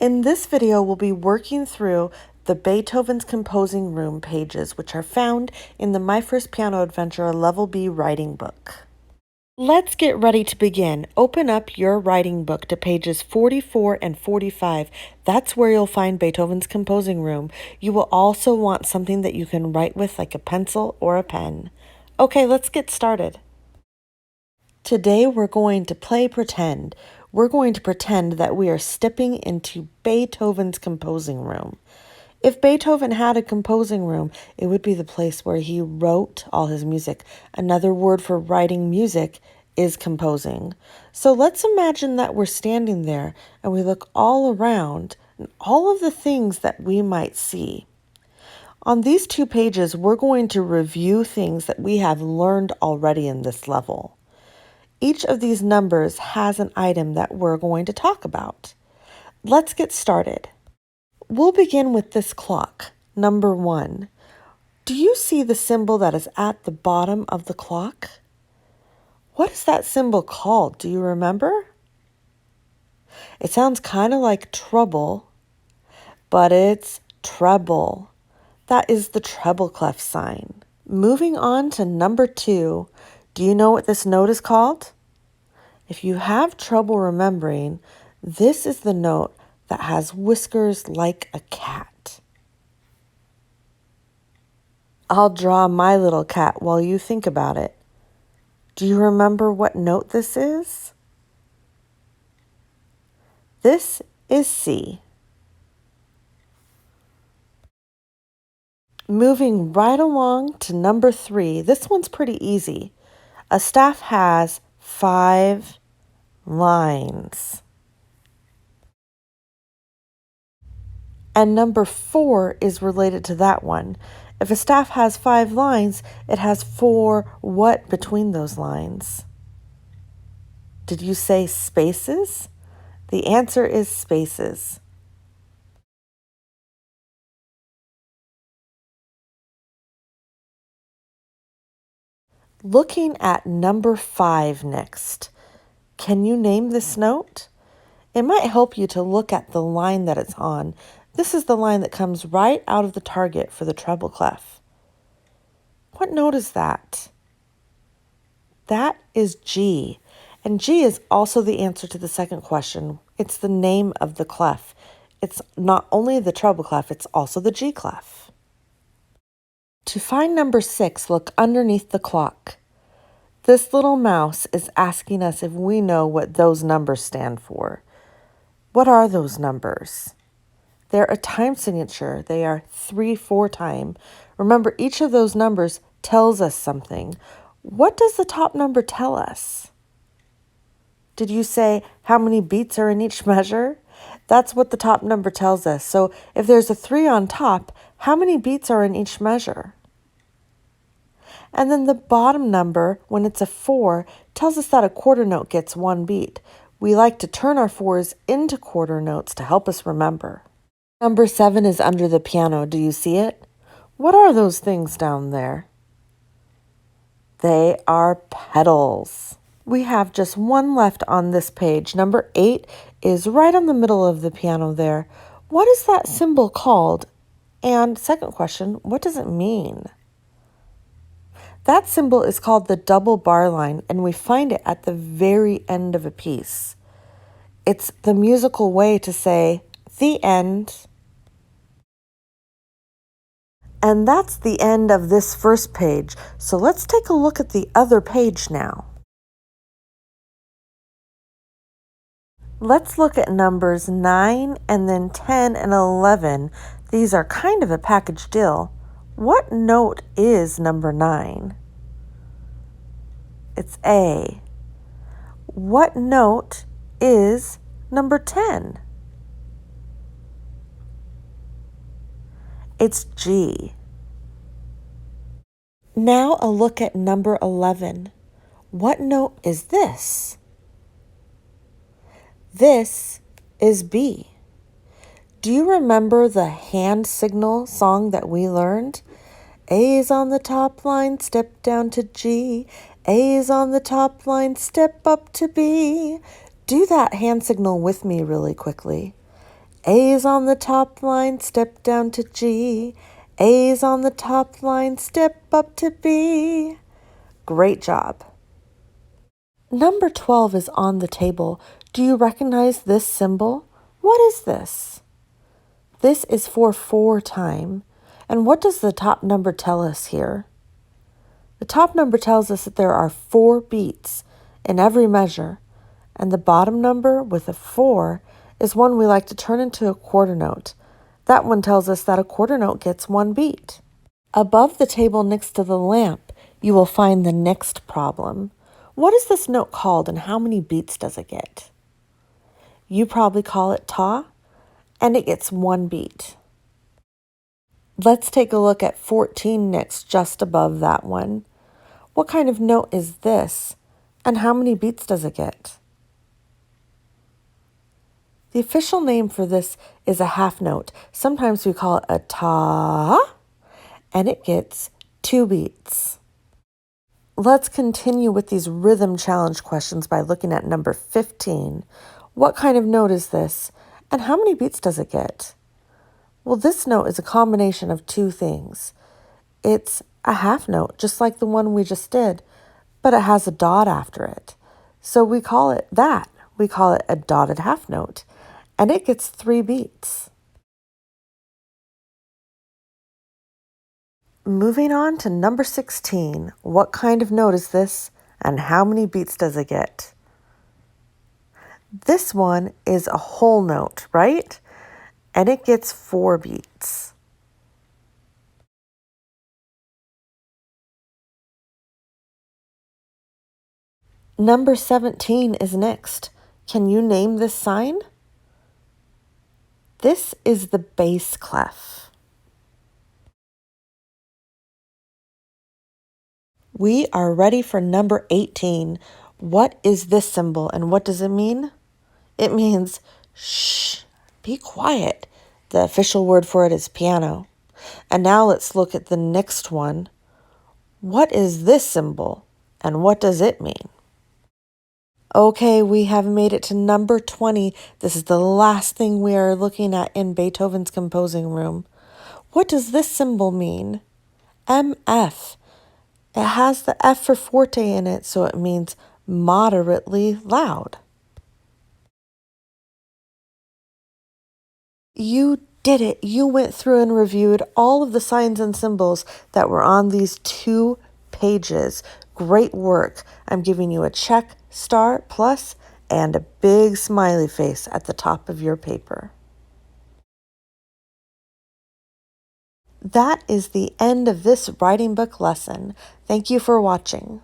In this video, we'll be working through the Beethoven's Composing Room pages, which are found in the My First Piano Adventure Level B writing book. Let's get ready to begin. Open up your writing book to pages 44 and 45. That's where you'll find Beethoven's Composing Room. You will also want something that you can write with, like a pencil or a pen. Okay, let's get started. Today we're going to play pretend. We're going to pretend that we are stepping into Beethoven's composing room. If Beethoven had a composing room, it would be the place where he wrote all his music. Another word for writing music is composing. So let's imagine that we're standing there and we look all around and all of the things that we might see. On these 2 pages, we're going to review things that we have learned already in this level. Each of these numbers has an item that we're going to talk about. Let's get started. We'll begin with this clock, number 1. Do you see the symbol that is at the bottom of the clock? What is that symbol called? Do you remember? It sounds kind of like trouble, but it's treble. That is the treble clef sign. Moving on to number 2. Do you know what this note is called? If you have trouble remembering, this is the note that has whiskers like a cat. I'll draw my little cat while you think about it. Do you remember what note this is? This is C. Moving right along to number 3. This one's pretty easy. A staff has 5 lines. And number 4 is related to that one. If a staff has 5 lines, it has 4 what between those lines? Did you say spaces? The answer is spaces. Looking at number 5 next. Can you name this note? It might help you to look at the line that it's on. This is the line that comes right out of the target for the treble clef. What note is that? That is G. And G is also the answer to the second question. It's the name of the clef. It's not only the treble clef, it's also the G clef. To find number 6, look underneath the clock. This little mouse is asking us if we know what those numbers stand for. What are those numbers? They're a time signature. They are 3/4 time. Remember, each of those numbers tells us something. What does the top number tell us? Did you say how many beats are in each measure? That's what the top number tells us. So if there's a 3 on top, how many beats are in each measure? And then the bottom number, when it's a 4, tells us that a quarter note gets 1 beat. We like to turn our 4s into quarter notes to help us remember. Number 7 is under the piano. Do you see it? What are those things down there? They are pedals. We have just one left on this page. Number 8 is right on the middle of the piano there. What is that symbol called? And second question, what does it mean? That symbol is called the double bar line, and we find it at the very end of a piece. It's the musical way to say, the end. And that's the end of this first page. So let's take a look at the other page now. Let's look at numbers 9 and then 10 and 11. These are kind of a package deal. What note is number 9? It's A. What note is number 10? It's G. Now a look at number 11. What note is this? This is B. Do you remember the hand signal song that we learned? A is on the top line, step down to G. A is on the top line, step up to B. Do that hand signal with me really quickly. A's on the top line, step down to G. A's on the top line, step up to B. Great job. Number 12 is on the table. Do you recognize this symbol? What is this? This is for 4 time. And what does the top number tell us here? The top number tells us that there are 4 beats in every measure, and the bottom number with a 4 is one we like to turn into a quarter note. That one tells us that a quarter note gets 1 beat. Above the table next to the lamp, you will find the next problem. What is this note called and how many beats does it get? You probably call it ta, and it gets 1 beat. Let's take a look at 14 next, just above that one. What kind of note is this, and how many beats does it get? The official name for this is a half note. Sometimes we call it a ta, and it gets 2 beats. Let's continue with these rhythm challenge questions by looking at number 15. What kind of note is this, and how many beats does it get? Well, this note is a combination of 2 things. It's a half note, just like the one we just did, but it has a dot after it. So we call it that. We call it a dotted half note, and it gets 3 beats. Moving on to number 16. What kind of note is this, and how many beats does it get? This one is a whole note, right? And it gets 4 beats. Number 17 is next. Can you name this sign? This is the bass clef. We are ready for number 18. What is this symbol and what does it mean? It means shh, be quiet. The official word for it is piano. And now let's look at the next one. What is this symbol and what does it mean? Okay, we have made it to number 20. This is the last thing we are looking at in Beethoven's composing room. What does this symbol mean? MF. It has the F for forte in it, so it means moderately loud. You did it. You went through and reviewed all of the signs and symbols that were on these 2 pages. Great work. I'm giving you a check, star, plus, and a big smiley face at the top of your paper. That is the end of this writing book lesson. Thank you for watching.